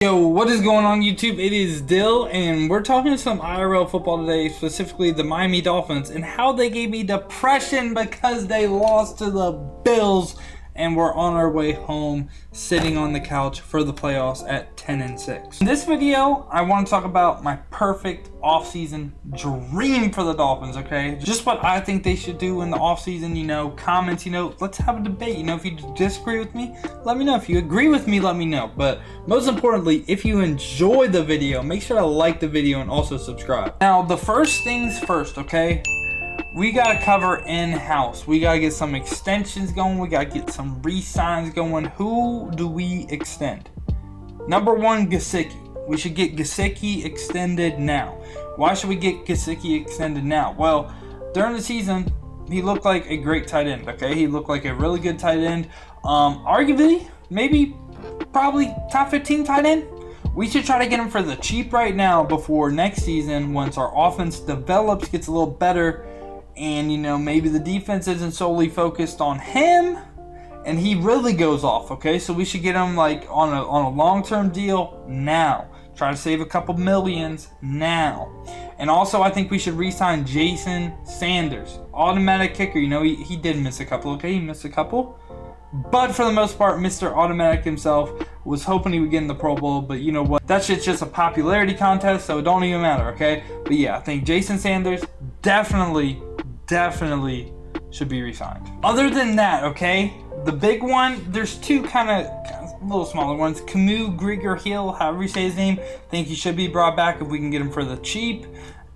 Yo, what is going on YouTube? It is Dill, and we're talking some IRL football today, specifically the Miami Dolphins, and how they gave me depression because they lost to the Bills, and we're on our way home, sitting on the couch for the playoffs at 10-6. In this video, I want to talk about my perfect offseason dream for the Dolphins, okay? Just what I think they should do in the offseason, comments, let's have a debate. If you disagree with me, let me know. If you agree with me, let me know. But most importantly, if you enjoy the video, make sure to like the video and also subscribe. Now, the first things first, okay? We got to cover in-house. We got to get some extensions going. We got to get some re-signs going. Who do we extend? Number one, Gesicki. We should get Gesicki extended now. Why should we get Gesicki extended now? Well, during the season, he looked like a great tight end, okay? He looked like a really good tight end. Arguably, probably top 15 tight end. We should try to get him for the cheap right now before next season, once our offense develops, gets a little better, and maybe the defense isn't solely focused on him and he really goes off, okay? So we should get him like on a long-term deal now. Try to save a couple millions now. And also I think we should re-sign Jason Sanders, automatic kicker. He did miss a couple, okay? He missed a couple, but for the most part, Mr. Automatic himself was hoping he would get in the Pro Bowl, but you know what? That shit's just a popularity contest, so it don't even matter, okay? But yeah, I think Jason Sanders definitely should be re-signed. Other than that, okay, the big one, there's two kind of little smaller ones. Camus Grigor-Hill, however you say his name, I think he should be brought back if we can get him for the cheap.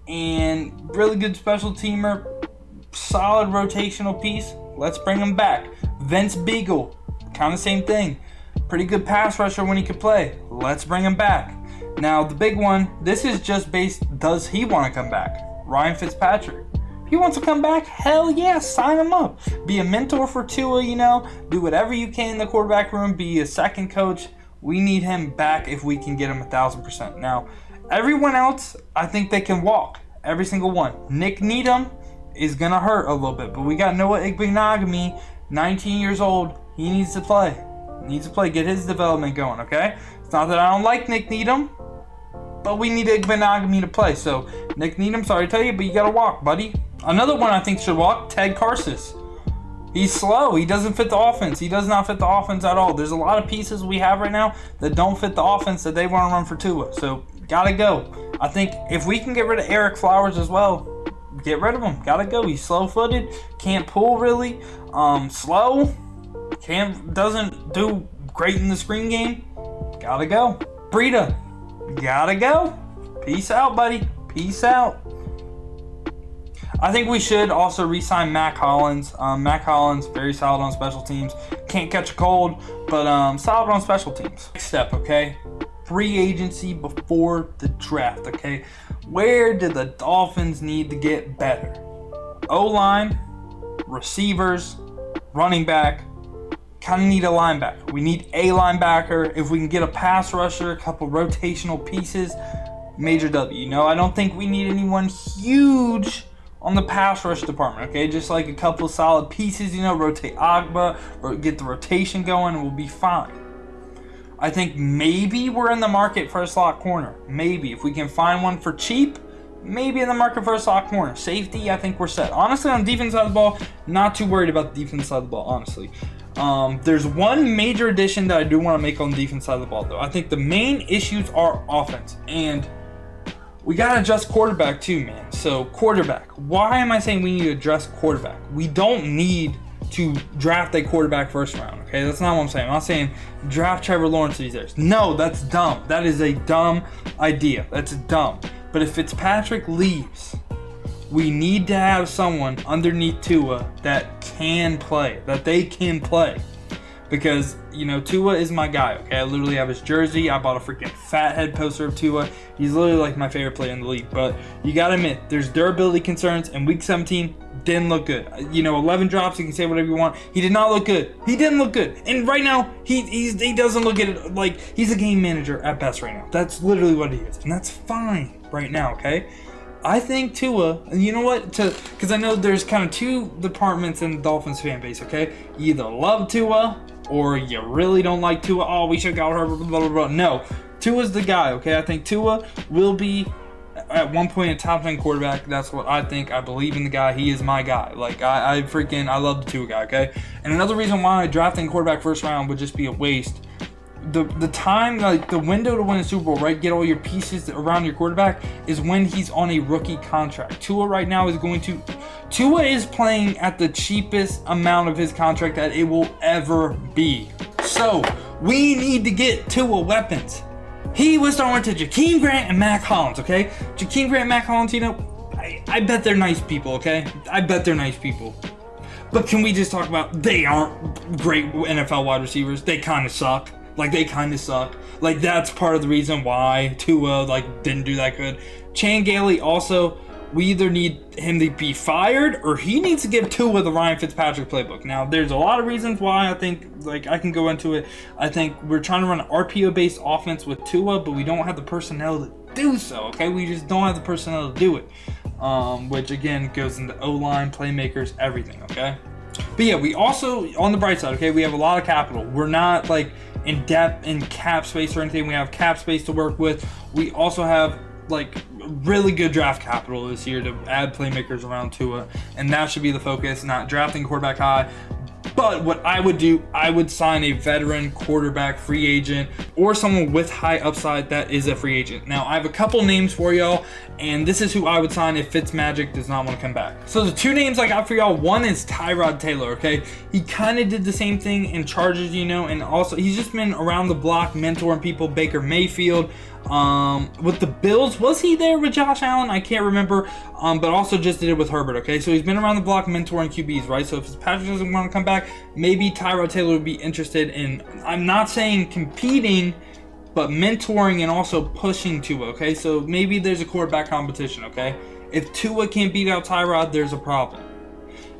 And really good special teamer, solid rotational piece. Let's bring him back. Vince Beagle, kind of same thing. Pretty good pass rusher when he could play. Let's bring him back. Now, the big one, this is just based, does he want to come back? Ryan Fitzpatrick. If he wants to come back, hell yeah, sign him up. Be a mentor for Tua, do whatever you can in the quarterback room, be a second coach. We need him back if we can get him 1,000%. Now, everyone else, I think they can walk. Every single one. Nick Needham is going to hurt a little bit, but we got Noah Igbinoghene, 19 years old. He needs to play. Get his development going, okay? It's not that I don't like Nick Needham, but we need Igbinoghene to play. So, Nick Needham, sorry to tell you, but you got to walk, buddy. Another one I think should walk, Ted Karsus. He's slow. He doesn't fit the offense. He does not fit the offense at all. There's a lot of pieces we have right now that don't fit the offense that they want to run for Tua. So, got to go. I think if we can get rid of Eric Flowers as well, get rid of him. Got to go. He's slow-footed. Can't pull really. Slow. Doesn't do great in the screen game. Got to go. Breida. Gotta go. Peace out, buddy. Peace out. I think we should also re-sign Mac Hollins. Mac Hollins, very solid on special teams. Can't catch a cold, but solid on special teams. Next step, okay? Free agency before the draft, okay? Where do the Dolphins need to get better? O-line, receivers, running back. Kind of need a linebacker. We need a linebacker. If we can get a pass rusher, a couple rotational pieces, major W. I don't think we need anyone huge on the pass rush department, okay? Just like a couple solid pieces, rotate Agba, or get the rotation going, and we'll be fine. I think maybe we're in the market for a slot corner. Maybe. If we can find one for cheap, maybe in the market for a slot corner. Safety, I think we're set. Honestly, on the defense side of the ball, not too worried about the defense side of the ball, honestly. There's one major addition that I do want to make on the defense side of the ball, though. I think the main issues are offense, and we got to adjust quarterback too, man. So, quarterback. Why am I saying we need to address quarterback? We don't need to draft a quarterback first round, okay? That's not what I'm saying. I'm not saying draft Trevor Lawrence these days. No, that's dumb. That is a dumb idea. That's dumb. But if Fitzpatrick leaves, we need to have someone underneath Tua that can play, that they can play. Because, Tua is my guy, okay? I literally have his jersey. I bought a freaking fathead poster of Tua. He's literally like my favorite player in the league. But you got to admit, there's durability concerns, and Week 17 didn't look good. 11 drops, you can say whatever you want. He did not look good. He didn't look good. And right now, he doesn't look at it like he's a game manager at best right now. That's literally what he is. And that's fine right now, okay? I think Tua, and you know what? Because I know there's kind of two departments in the Dolphins fan base, okay? You either love Tua or you really don't like Tua. Oh, we should have got her, blah, blah, blah. No. Tua's the guy, okay? I think Tua will be at one point a top 10 quarterback. That's what I think. I believe in the guy. He is my guy. Like, I love the Tua guy, okay? And another reason why drafting quarterback first round would just be a waste. The time, like the window to win a Super Bowl, right? Get all your pieces around your quarterback is when he's on a rookie contract. Tua right now Tua is playing at the cheapest amount of his contract that it will ever be. So we need to get Tua weapons. He was throwing to Jakeem Grant and Mac Hollins, okay? Jakeem Grant and Mac Hollins, you know, I bet they're nice people, okay? I bet they're nice people. But can we just talk about they aren't great NFL wide receivers? They kind of suck. Like, they kind of suck. Like, that's part of the reason why Tua, like, didn't do that good. Chan Gailey also, we either need him to be fired or he needs to give Tua the Ryan Fitzpatrick playbook. Now, there's a lot of reasons why I think, like, I can go into it. I think we're trying to run an RPO-based offense with Tua, but we don't have the personnel to do so, okay? We just don't have the personnel to do it. Which, again, goes into O-line, playmakers, everything, okay? But, yeah, we also, on the bright side, okay, we have a lot of capital. We're not, like, in depth in cap space or anything. We have cap space to work with. We also have like really good draft capital this year to add playmakers around Tua, and that should be the focus, not drafting quarterback high. But what I would do, I would sign a veteran quarterback free agent or someone with high upside that is a free agent. Now, I have a couple names for y'all, and this is who I would sign if Fitzmagic does not want to come back. So the two names I got for y'all, one is Tyrod Taylor, okay? He kind of did the same thing in Chargers, you know, and also he's just been around the block mentoring people, Baker Mayfield. With the Bills, was he there with Josh Allen? I can't remember, but also just did it with Herbert, okay? So he's been around the block mentoring QBs, right? So if Fitzpatrick doesn't want to come back, maybe Tyrod Taylor would be interested in, I'm not saying competing, but mentoring and also pushing Tua, okay? So maybe there's a quarterback competition, okay? If Tua can't beat out Tyrod, there's a problem.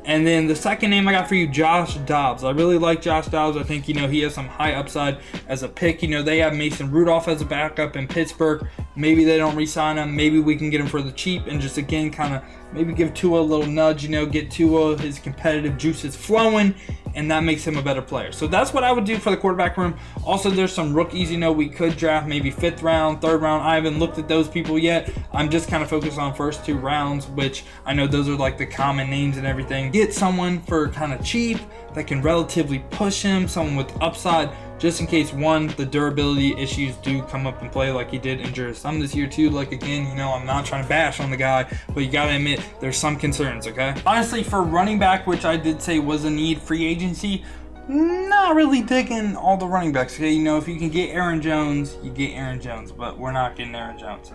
And then the second name I got for you, Josh Dobbs. I really like Josh Dobbs. I think, you know, he has some high upside as a pick. You know, they have Mason Rudolph as a backup in Pittsburgh. Maybe they don't re-sign him. Maybe we can get him for the cheap and just, again, kind of maybe give Tua a little nudge, you know, get Tua his competitive juices flowing, and that makes him a better player. So that's what I would do for the quarterback room. Also, there's some rookies, you know, we could draft maybe 5th round, 3rd round. I haven't looked at those people yet. I'm just kind of focused on first 2 rounds, which I know those are like the common names and everything. Get someone for kind of cheap that can relatively push him, someone with upside, just in case, one, the durability issues do come up and play like he did injure some this year too. Like, again, you know, I'm not trying to bash on the guy, but you gotta admit there's some concerns, okay? Honestly, for running back, which I did say was a need, free agency, not really digging all the running backs, okay? You know, if you can get Aaron Jones, you get Aaron Jones, but we're not getting Aaron Jones.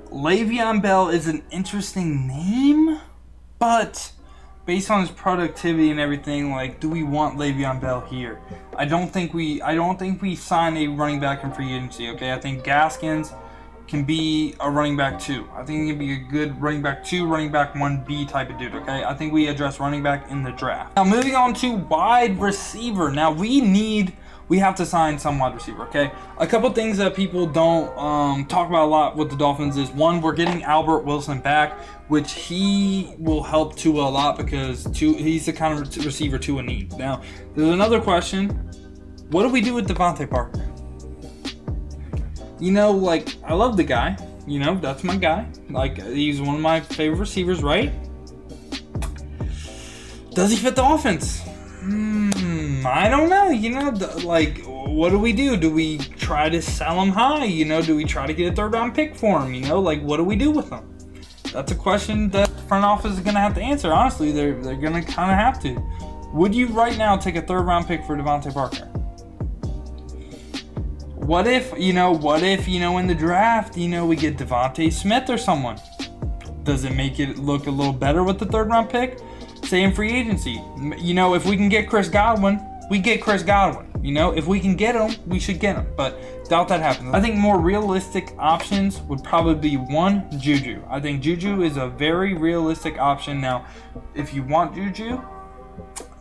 Le'Veon Bell is an interesting name, but based on his productivity and everything, like, do we want Le'Veon Bell here? I don't think we sign a running back in free agency, okay? I think Gaskins can be a running back 2. I think he can be a good running back 2, running back 1B type of dude, okay? I think we address running back in the draft. Now, moving on to wide receiver. Now, we have to sign some wide receiver, okay? A couple things that people don't talk about a lot with the Dolphins is, one, we're getting Albert Wilson back, which he will help Tua a lot because he's the kind of receiver Tua needs. Now, there's another question. What do we do with Devontae Parker? You know, like, I love the guy. You know, that's my guy. Like, he's one of my favorite receivers, right? Does he fit the offense? I don't know, you know, like, what do we do? Do we try to sell him high? You know, do we try to get a 3rd round pick for him? You know, like, what do we do with him? That's a question that the front office is going to have to answer. Honestly, they're going to kind of have to. Would you right now take a 3rd round pick for Devontae Parker? What if, you know, in the draft, you know, we get Devontae Smith or someone? Does it make it look a little better with the 3rd round pick? Say in free agency, you know, if we can get Chris Godwin, we get Chris Godwin. You know, if we can get him, we should get him. But doubt that happens. I think more realistic options would probably be, 1, Juju. I think Juju is a very realistic option. Now, if you want Juju,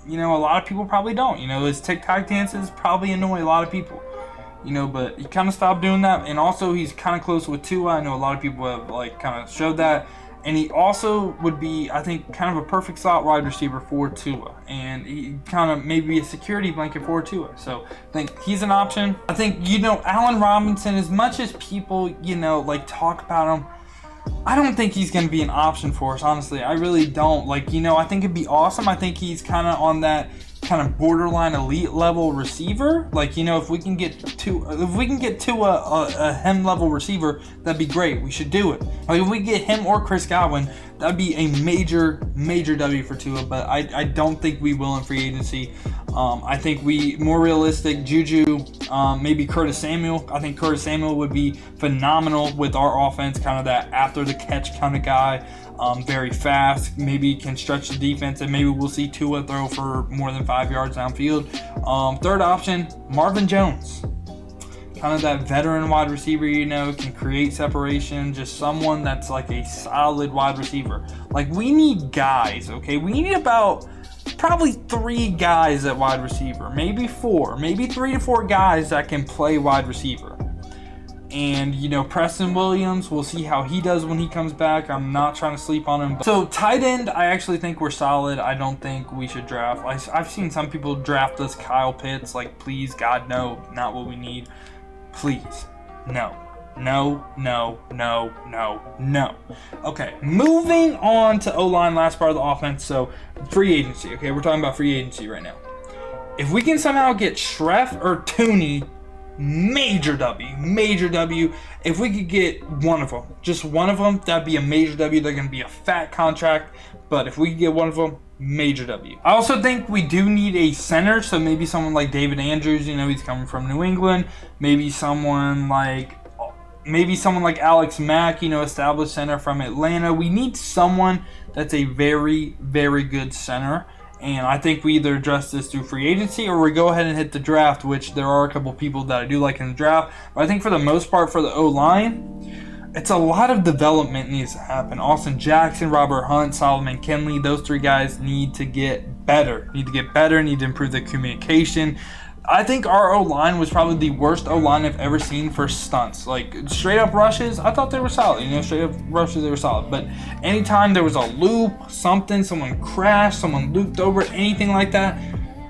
you know, a lot of people probably don't. You know, his TikTok dances probably annoy a lot of people. You know, but he kind of stopped doing that. And also, he's kind of close with Tua. I know a lot of people have, like, kind of showed that. And he also would be, I think, kind of a perfect slot wide receiver for Tua. And he kind of maybe a security blanket for Tua. So I think he's an option. I think, Allen Robinson, as much as people, talk about him, I don't think he's going to be an option for us, honestly. I really don't. I think it'd be awesome. I think he's kind of on that kind of borderline elite level receiver. If we can get to a him level receiver, that'd be great. We should do it. If we get him or Chris Godwin, that'd be a major W for Tua, but I don't think we will in free agency. I think more realistic, Juju, maybe Curtis Samuel. I think Curtis Samuel would be phenomenal with our offense, kind of that after the catch kind of guy. Very fast, maybe can stretch the defense, and maybe we'll see Tua throw for more than 5 yards downfield. Third option, Marvin Jones. Kind of that veteran wide receiver, can create separation, just someone that's like a solid wide receiver. We need guys, okay? We need about probably 3 guys at wide receiver, maybe 4, maybe 3 to 4 guys that can play wide receiver. And, Preston Williams, we'll see how he does when he comes back. I'm not trying to sleep on him. So, tight end, I actually think we're solid. I don't think we should draft. I've seen some people draft this Kyle Pitts. Please, God, no, not what we need. Please, no. No. Okay, moving on to O-line, last part of the offense. So, free agency. Okay, we're talking about free agency right now. If we can somehow get Schreff or Tooney, major W. If we could get one of them, just one of them, that'd be a major W. They're going to be a fat contract, but if we could get one of them, major W. I also think we do need a center, so maybe someone like David Andrews, he's coming from New England. Maybe someone like Alex Mack, established center from Atlanta. We need someone that's a very, very good center. And I think we either address this through free agency or we go ahead and hit the draft, which there are a couple people that I do like in the draft. But I think for the most part, for the O-line, it's a lot of development needs to happen. Austin Jackson, Robert Hunt, Solomon Kinley, those 3 guys need to get better. Need to improve the communication. I think our O-line was probably the worst O-line I've ever seen for stunts. Straight up rushes, I thought they were solid. Straight up rushes, they were solid. But anytime there was a loop, someone crashed, someone looped over, anything like that,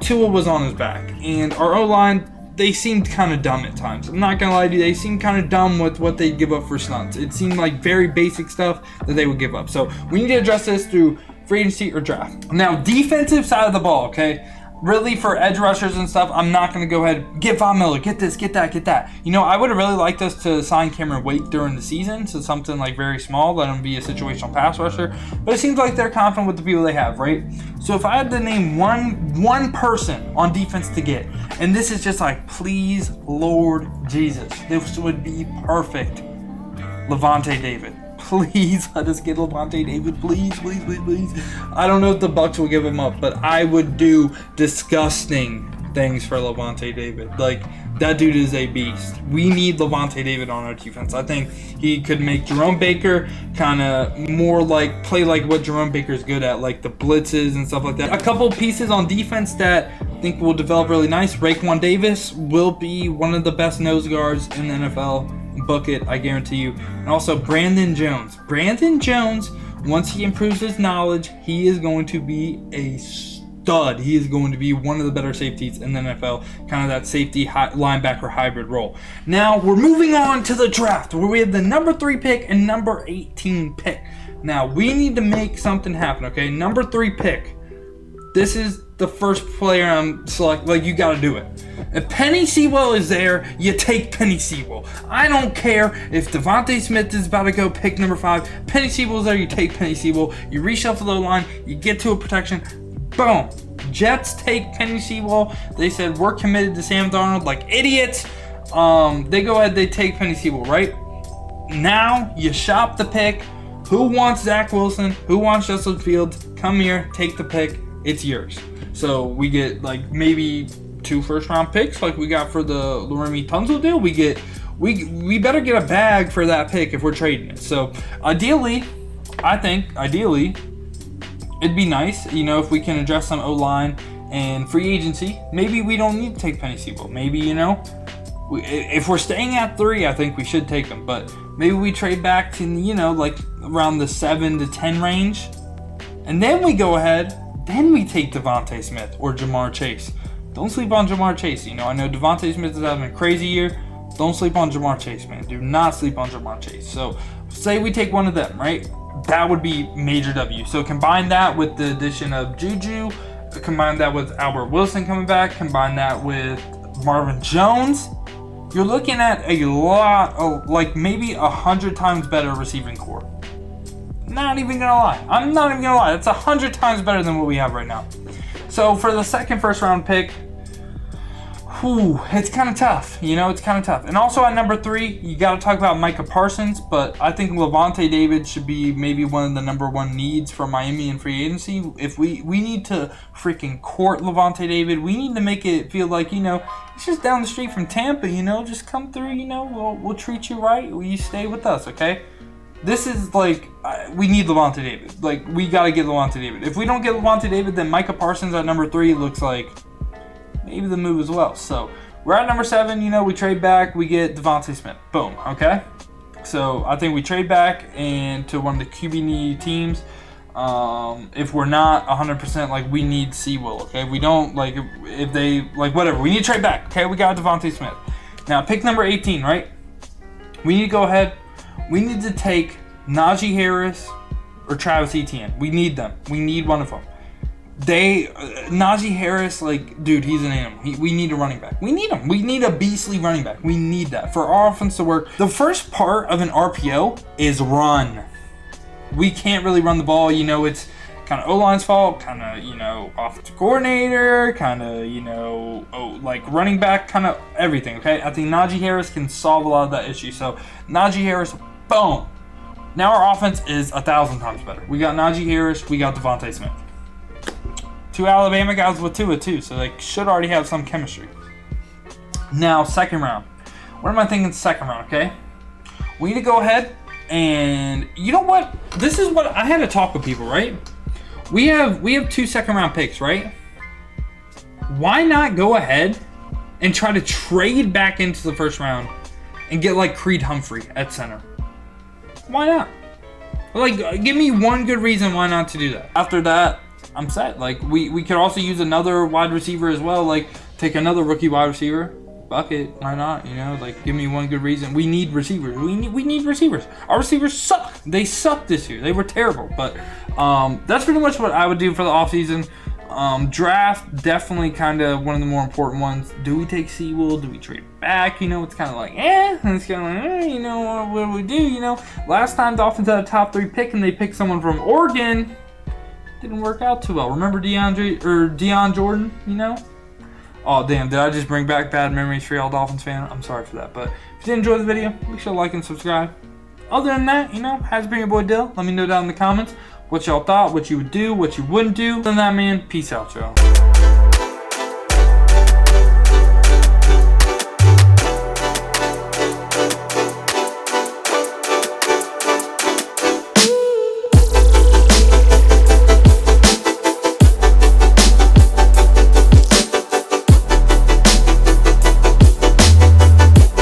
Tua was on his back. And our O-line, they seemed kind of dumb at times. I'm not going to lie to you, they seemed kind of dumb with what they'd give up for stunts. It seemed like very basic stuff that they would give up. So we need to address this through free agency or draft. Now, defensive side of the ball, okay? Really, for edge rushers and stuff, I'm not going to go ahead get Von Miller, get this, get that. I would have really liked us to sign Cameron Wake during the season, so something very small, let him be a situational pass rusher. But it seems like they're confident with the people they have, right? So if I had to name one person on defense to get, and this is just please, Lord Jesus, this would be perfect. Levante David. Please let us get Levante David. Please. I don't know if the Bucs will give him up, but I would do disgusting things for Levante David. That dude is a beast. We need Levante David on our defense. I think he could make Jerome Baker kind of more play what Jerome Baker's good at, the blitzes and stuff like that. A couple pieces on defense that I think will develop really nice. Raekwon Davis will be one of the best nose guards in the NFL. Book it, I guarantee you. And also Brandon Jones. Once he improves his knowledge, he is going to be a stud. He is going to be one of the better safeties in the NFL, kind of that safety linebacker hybrid role. Now, we're moving on to the draft, where we have the number 3 pick and number 18 pick. Now, we need to make something happen, okay? Number 3 pick. This is the first player I'm selecting. You got to do it. If Penny Sewell is there, you take Penny Sewell. I don't care if Devontae Smith is about to go pick number 5. Penny Sewell's there, you take Penny Sewell. You reshuffle the line, you get to a protection. Boom. Jets take Penny Sewell. They said, we're committed to Sam Darnold like idiots. They go ahead, they take Penny Sewell, right? Now, you shop the pick. Who wants Zach Wilson? Who wants Justin Fields? Come here, take the pick. It's yours. So we get maybe 2 first-round picks like we got for the Laramie Tunsil deal. We better get a bag for that pick if we're trading it. So ideally, it'd be nice, if we can address some O-line and free agency. Maybe we don't need to take Penny Sewell. Maybe, if we're staying at 3, I think we should take him. But maybe we trade back to, around the 7 to 10 range. And then we go ahead, then we take Devontae Smith or Jamar Chase. Don't sleep on Jamar Chase. You know, I know Devontae Smith is having a crazy year. Don't sleep on Jamar Chase, man. Do not sleep on Jamar Chase. So, say we take one of them, right? That would be major W. So, combine that with the addition of Juju. Combine that with Albert Wilson coming back. Combine that with Marvin Jones. You're looking at a lot of, like, maybe 100 times better receiving core. Not even gonna lie. I'm not even gonna lie. It's 100 times better than what we have right now. So for the second first round pick, it's kind of tough. You know, it's kind of tough. And also at number 3, you got to talk about Micah Parsons, but I think Lavonte David should be maybe one of the number 1 needs for Miami in free agency. If we need to freaking court Lavonte David, we need to make it feel like, you know, it's just down the street from Tampa, you know, just come through, you know, we'll treat you right. Will you stay with us, okay? This is like, we need Lavonte David. Like, we got to get Lavonte David. If we don't get Lavonte David, then Micah Parsons at number 3 looks like maybe the move as well. So, we're at number 7, you know, we trade back, we get Devontae Smith. Boom, okay? So, I think we trade back and to one of the QB needy teams. If we're not 100%, like, we need Sewell, okay? We don't, like, if they, like, whatever. We need to trade back, okay? We got Devontae Smith. Now, pick number 18, right? We need to go ahead. We need to take Najee Harris or Travis Etienne. We need them. We need one of them. Najee Harris, like, dude, he's an animal. We need a running back. We need him. We need a beastly running back. We need that for our offense to work. The first part of an RPO is run. We can't really run the ball. You know, it's kind of O-line's fault, kind of, you know, offensive coordinator, kind of, you know, like running back, kind of everything, okay? I think Najee Harris can solve a lot of that issue. So, Najee Harris, boom. Now our offense is 1,000 times better. We got Najee Harris, we got Devontae Smith. 2 Alabama guys with Tua too, so they should already have some chemistry. Now, second round. What am I thinking second round, okay? We need to go ahead and, you know what? This is what, I had to talk with people, right? We have 2 second round picks, right? Why not go ahead and try to trade back into the first round and get like Creed Humphrey at center? Why not? Like, give me one good reason why not to do that. After that, I'm set. Like, we could also use another wide receiver as well. Like, take another rookie wide receiver. Bucket, why not? You know, like, give me one good reason. We need receivers. We need receivers. Our receivers suck. They sucked this year. They were terrible. But that's pretty much what I would do for the offseason. Draft, definitely kind of one of the more important ones. Do we take Sewell? Do we trade back? You know, it's kind of like, it's kind of like, you know, what do we do? You know, last time Dolphins had a top 3 pick and they picked someone from Oregon. Didn't work out too well. Remember Deion Jordan, you know? Oh, damn, did I just bring back bad memories for y'all Dolphins fan? I'm sorry for that. But if you did enjoy the video, make sure to like and subscribe. Other than that, you know, has been your boy Dill. Let me know down in the comments what y'all thought, what you would do, what you wouldn't do. Other than that, man, peace out, y'all.